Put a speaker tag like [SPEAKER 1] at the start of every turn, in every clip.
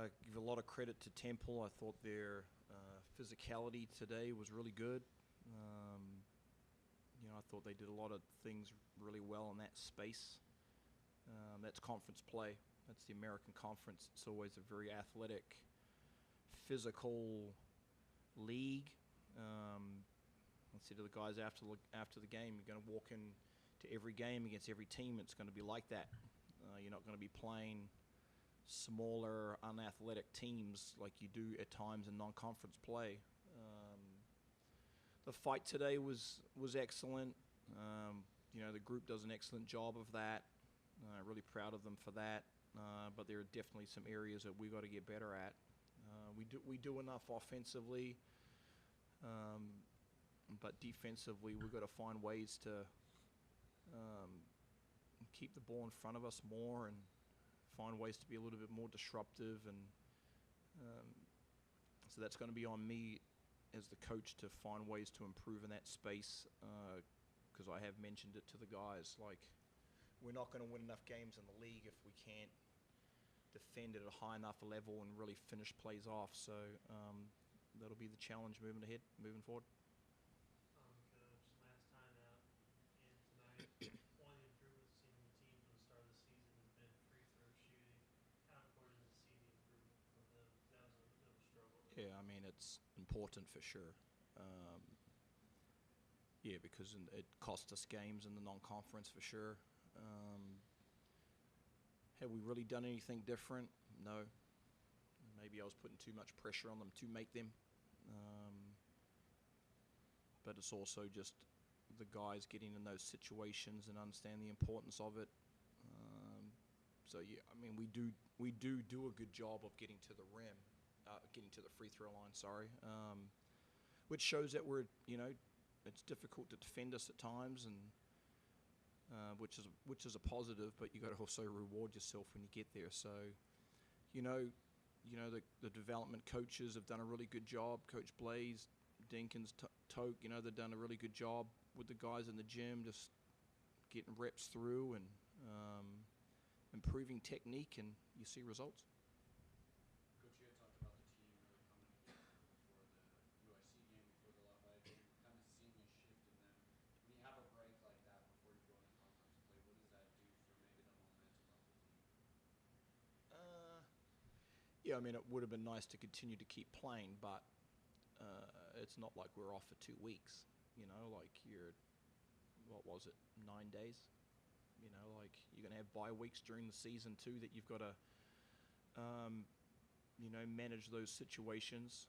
[SPEAKER 1] Give a lot of credit to Temple. I thought their physicality today was really good. Um, I thought they did a lot of things really well in that space. That's conference play. That's the American Conference. It's always a very athletic, physical league. I said to the guys after the game, you're going to walk in to every game against every team. It's going to be like that. You're not going to be playing smaller, unathletic teams like you do at times in non-conference play. The fight today was excellent. The group does an excellent job of that. Really proud of them for that. But there are definitely some areas that we got to get better at. We do enough offensively, but defensively we've got to find ways to keep the ball in front of us more and find ways to be a little bit more disruptive. And so that's going to be on me as the coach to find ways to improve in that space, because I have mentioned it to the guys. Like, we're not going to win enough games in the league if we can't defend at a high enough level and really finish plays off. So that'll be the challenge moving forward.
[SPEAKER 2] Coach, last time out and tonight, one of the improvements seen in the team from the start of the season has been free throw shooting. How important is to see the improvement from them? That was a bit of a struggle.
[SPEAKER 1] Yeah, I mean, it's important for sure. Because it cost us games in the non-conference for sure. Have we really done anything different? No. Maybe I was putting too much pressure on them to make them. But it's also just the guys getting in those situations and understand the importance of it. We do a good job of getting to the rim, getting to the free throw line. Which shows that it's difficult to defend us at times, and which is a positive. But you got to also reward yourself when you get there. So, the development coaches have done a really good job. Coach Blaze, Dinkins, Toke, they've done a really good job with the guys in the gym, just getting reps through and improving technique, and you see results.
[SPEAKER 3] Coach, you had talked about the team really coming together before the UIC game, before the Lafayette game, kind of seeing a shift in them. When you have a break like that before you go into conference play, what does that do for maybe the momentum of the team?
[SPEAKER 1] It would have been nice to continue to keep playing, but it's not like we're off for 2 weeks. You're, 9 days? You're going to have bye weeks during the season too that you've got to, manage those situations.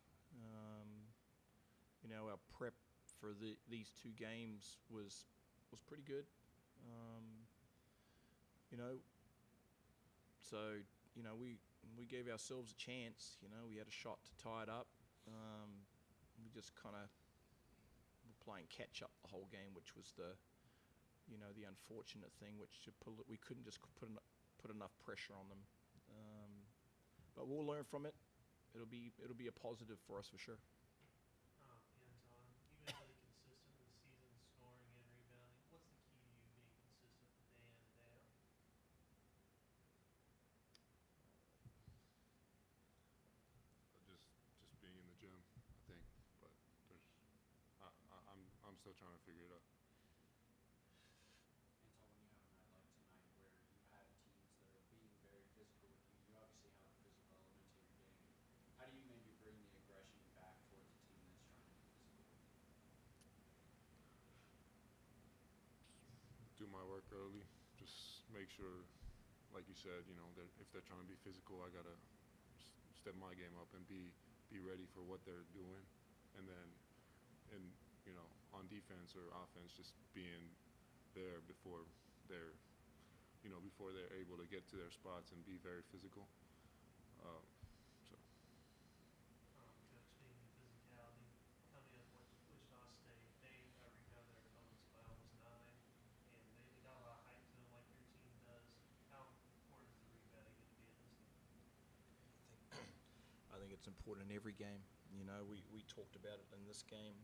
[SPEAKER 1] Our prep for these 2 games was pretty good. We gave ourselves a chance. We had a shot to tie it up. We just kind of were playing catch up the whole game, which was the unfortunate thing, which we couldn't just put enough pressure on them. But we'll learn from it. It'll be a positive for us for sure.
[SPEAKER 2] Anton, you've been really consistent with the season, scoring and rebounding. What's the key to you being consistent day in and day out?
[SPEAKER 4] Just being in the gym, I think. But I'm still trying to figure it out.
[SPEAKER 3] Anton, when you have a night like tonight where you have teams that are being very physical with you, you obviously have a physical element to your game. How do you maybe bring the aggression back towards a team that's trying to be physical?
[SPEAKER 4] Do my work early. Just make sure, like you said, that if they're trying to be physical, I gotta step my game up and be ready for what they're doing, and then, on defense or offense, just being there before they're able to get to their spots and be very physical. So.
[SPEAKER 2] Coach, speaking of physicality, coming up with Wichita State, they rebounded their opponents by almost 9, and they got a lot of height to them like your team does. How important is the rebounding going to be in this game?
[SPEAKER 1] I think it's important in every game. We talked about it in this game.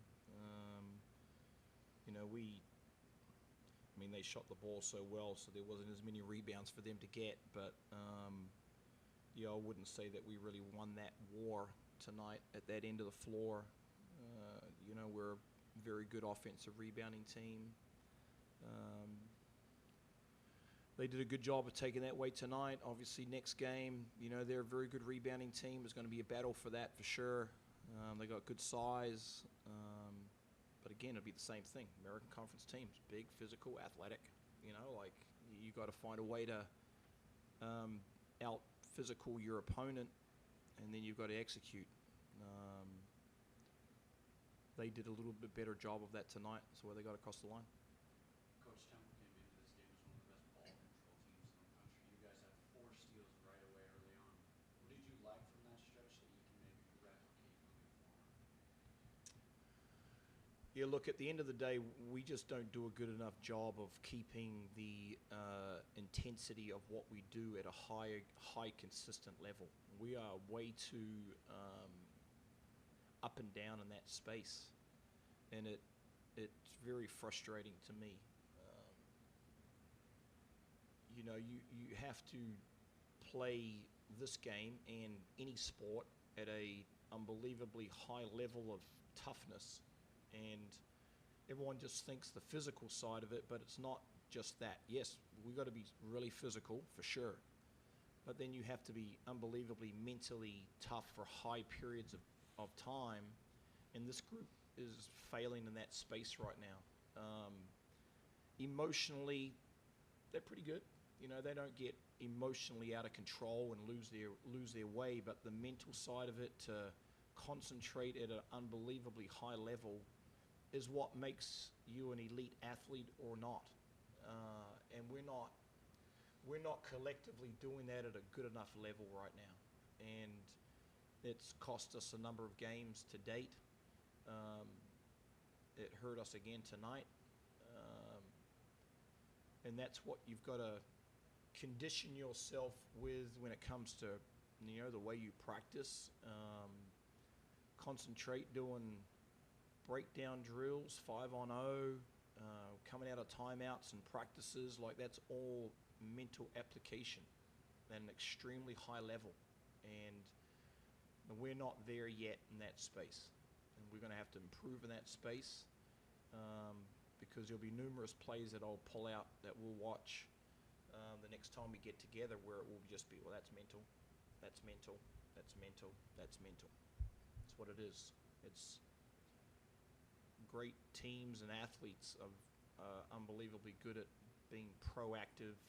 [SPEAKER 1] They shot the ball so well, so there wasn't as many rebounds for them to get. But I wouldn't say that we really won that war tonight at that end of the floor. We're a very good offensive rebounding team. They did a good job of taking that way tonight. Obviously, next game, they're a very good rebounding team. There's going to be a battle for that for sure. They got good size. But again, it'll be the same thing. American Conference teams, big, physical, athletic. You got to find a way to out-physical your opponent, and then you've got to execute. They did a little bit better job of that tonight. That's why they got across the line.
[SPEAKER 3] Coach, Temple came into this game as one of the best ball control teams in the country. You guys had 4 steals right away early on. What did you like from that stretch that you can maybe replicate moving forward?
[SPEAKER 1] Yeah, look, at the end of the day, we just don't do a good enough job of keeping the intensity of what we do at a high consistent level. We are way too up and down in that space, and it's very frustrating to me. You have to play this game and any sport at a unbelievably high level of toughness, and everyone just thinks the physical side of it, but it's not just that. Yes, we got to be really physical for sure, but then you have to be unbelievably mentally tough for high periods of time, and this group is failing in that space right now. Emotionally, they're pretty good. They don't get emotionally out of control and lose their way, but the mental side of it, to concentrate at an unbelievably high level, is what makes you an elite athlete or not. And we're not collectively doing that at a good enough level right now, and it's cost us a number of games to date. It hurt us again tonight. And that's what you've got to condition yourself with when it comes to, the way you practice. Concentrate doing breakdown drills, 5-on-0, coming out of timeouts and practices. That's all mental application at an extremely high level. And we're not there yet in that space, and we're going to have to improve in that space, because there'll be numerous plays that I'll pull out that we'll watch the next time we get together, where it will just be, well, that's mental, that's mental, that's mental, that's mental. That's what it is. It's great teams and athletes of unbelievably good at being proactive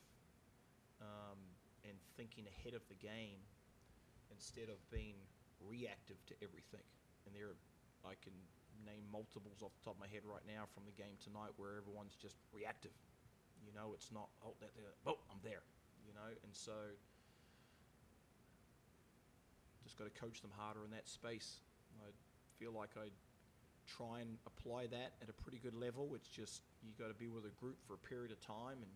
[SPEAKER 1] and thinking ahead of the game instead of being reactive to everything. And I can name multiples off the top of my head right now from the game tonight where everyone's just reactive. It's not, I'm there, and so just got to coach them harder in that space. I feel like I try and apply that at a pretty good level. It's just you got to be with a group for a period of time, and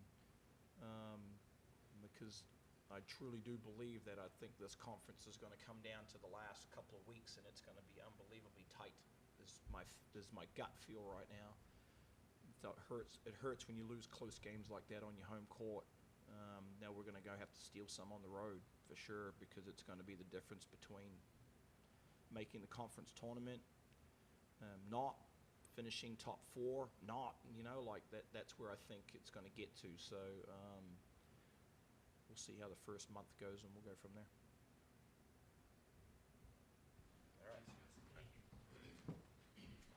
[SPEAKER 1] because I truly do believe that I think this conference is going to come down to the last couple of weeks, and it's going to be unbelievably tight. Is my gut feel right now. So it hurts when you lose close games like that on your home court. Now we're going to have to steal some on the road for sure, because it's going to be the difference between making the conference tournament, not finishing top 4, not, that's where I think it's going to get to. So we'll see how the first month goes, and we'll go from there.